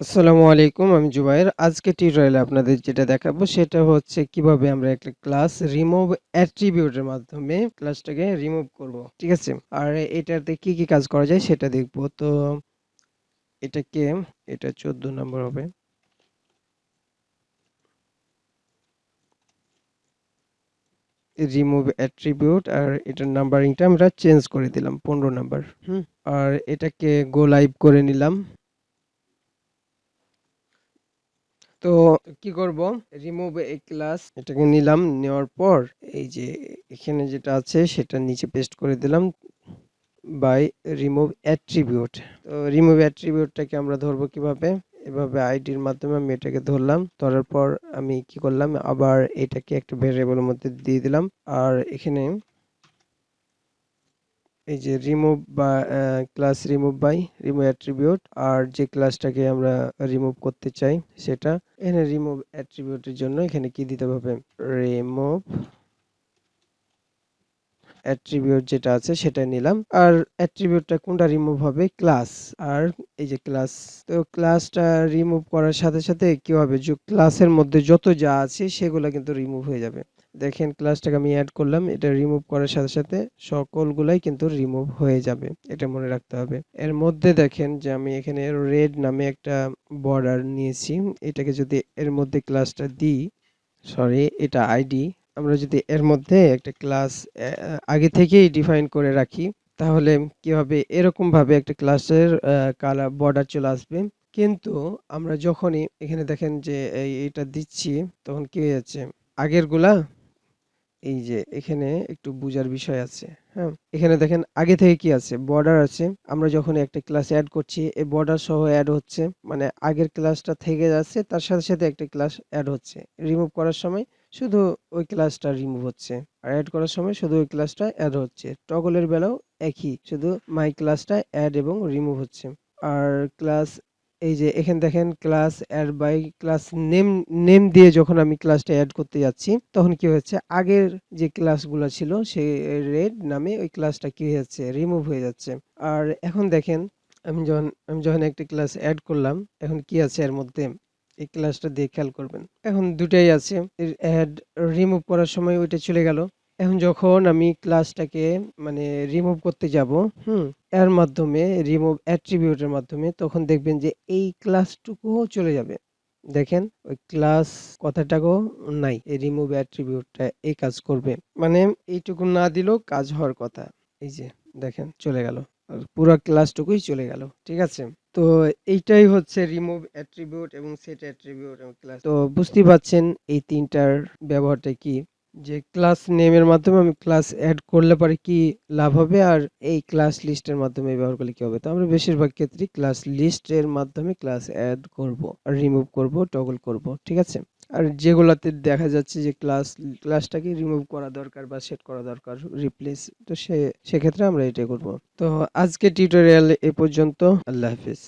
আসসালামু আলাইকুম, আমি জুবায়ের। আজকে টিউটোরিয়ালে আপনাদের যেটা দেখাবো সেটা হচ্ছে কিভাবে আমরা একটা ক্লাস রিমুভ অ্যাট্রিবিউটের মাধ্যমে ক্লাসটাকে রিমুভ করব। ঠিক আছে? আর এটাতে কি কি কাজ করা যায় সেটা দেখব। তো এটাকে এটা 14 নম্বর হবে। রিমুভ অ্যাট্রিবিউট আর এটার নাম্বারিংটা আমরা চেঞ্জ করে দিলাম 15 নাম্বার। আর এটাকে গো লাইভ করে নিলাম। তো কি করব, রিমুভ এ ক্লাস এটাকে নিলাম, নেওয়ার পর এই যে এখানে যেটা আছে সেটা নিচে পেস্ট করে দিলাম বাই রিমুভ অ্যাট্রিবিউট। তো রিমুভ অ্যাট্রিবিউটটাকে আমরা ধরবো কিভাবে, এভাবে আইডির মাধ্যমে আমি এটাকে ধরলাম, ধরার পর আমি কি করলাম, আবার এটাকে একটা ভেরিয়েবলের মধ্যে দিয়ে দিলাম। আর এখানে এই যে রিমুভ বা class remove by remove attribute, আর যে ক্লাসটাকে আমরা রিমুভ করতে চাই সেটা এখানে রিমুভ অ্যাট্রিবিউটের জন্য এখানে কি দিতে হবে, রিমুভ অ্যাট্রিবিউট যেটা আছে সেটা নিলাম। আর অ্যাট্রিবিউটটা কোনটা রিমুভ হবে, ক্লাস। আর এই যে ক্লাস, তো ক্লাসটা রিমুভ করার সাথে সাথে কি হবে, যে ক্লাসের মধ্যে যত যা আছে সেগুলো কিন্তু রিমুভ হয়ে যাবে। দেখেন ক্লাসটাকে আমি অ্যাড করলাম, এটা রিমুভ করার সাথে সাথে সকলগুলাই কিন্তু রিমুভ হয়ে যাবে, এটা মনে রাখতে হবে। এর মধ্যে দেখেন যে আমি এখানে রেড নামে একটা বর্ডার নিয়েছি, এটাকে যদি এর মধ্যে ক্লাসটা দিই, সরি এটা আইডি, আমরা যদি এর মধ্যে একটা ক্লাস আগে থেকেই ডিফাইন করে রাখি, তাহলে কি হবে, এরকম ভাবে একটা ক্লাসের কালার বর্ডার চলে আসবে। কিন্তু আমরা যখনই এখানে দেখেন যে এটা দিচ্ছি, তখন কি হয়ে যাচ্ছে, আগের গুলা এই যে এখানে একটু বুঝার বিষয় আছে। হ্যাঁ, এখানে দেখেন আগে থেকে কি আছে, বর্ডার আছে। আমরা যখন একটা ক্লাস অ্যাড করছি, এই বর্ডার সহ অ্যাড হচ্ছে, মানে আগের ক্লাসটা থেকে যাচ্ছে, তার সাথে সাথে একটা ক্লাস অ্যাড হচ্ছে। রিমুভ করার সময় শুধু ওই ক্লাসটা রিমুভ হচ্ছে, আর অ্যাড করার সময় শুধু ওই ক্লাসটা অ্যাড হচ্ছে। টগলের বেলাও একই, শুধু মাই ক্লাসটা অ্যাড এবং রিমুভ হচ্ছে। আর ক্লাস, এই যে এখানে দেখেন class add by class name, name দিয়ে যখন আমি ক্লাসটা অ্যাড করতে যাচ্ছি, তখন কি হচ্ছে, আগের যে ক্লাসগুলো ছিল সেই রেড নামে ওই ক্লাসটা কি হয়ে যাচ্ছে, রিমুভ হয়ে যাচ্ছে। আর এখন দেখেন আমি যখন একটা ক্লাস অ্যাড করলাম, এখন কি আছে এর মধ্যে, এই ক্লাসটা দিয়ে খেয়াল করবেন, এখন দুটাই আছে। অ্যাড রিমুভ করার সময় ওইটা চলে গেল। এখন যখন আমি ক্লাসটাকে মানে রিমুভ করতে যাব, এর মাধ্যমে রিমুভ অ্যাট্রিবিউটের মাধ্যমে, তখন দেখবেন যে এই ক্লাসটুকুও চলে যাবে। দেখেন ওই ক্লাস কথাটাও নাই, এই রিমুভ অ্যাট্রিবিউটটা এই কাজ করবে, মানে এইটুকু না দিলেও কাজ হওয়ার কথা। এই যে দেখেন চলে গেল, আর পুরো ক্লাসটুকুই চলে গেল। ঠিক আছে? তো এইটাই হচ্ছে রিমুভ অ্যাট্রিবিউট এবং সেট অ্যাট্রিবিউট এবং ক্লাস। তো বুঝতেই পাচ্ছেন এই তিনটার ব্যবহারটা কি, যে ক্লাস নেমের মাধ্যমে আমি ক্লাস অ্যাড করলে পরে কি লাভ হবে, আর এই ক্লাস লিস্টের মাধ্যমে ব্যবহার করলে কি হবে। তো আমরা বেশিরভাগ ক্ষেত্রেই ক্লাস লিস্টের মাধ্যমে ক্লাস অ্যাড করব, আর রিমুভ করব, টগল করব। ঠিক আছে? আর যেগুলাতে দেখা যাচ্ছে যে ক্লাসটাকে রিমুভ করা দরকার বা সেট করা দরকার, রিপ্লেস, তো সেক্ষেত্রে আমরা এটা করব। তো আজকে টিউটোরিয়াল এ পর্যন্ত। আল্লাহ হাফেজ।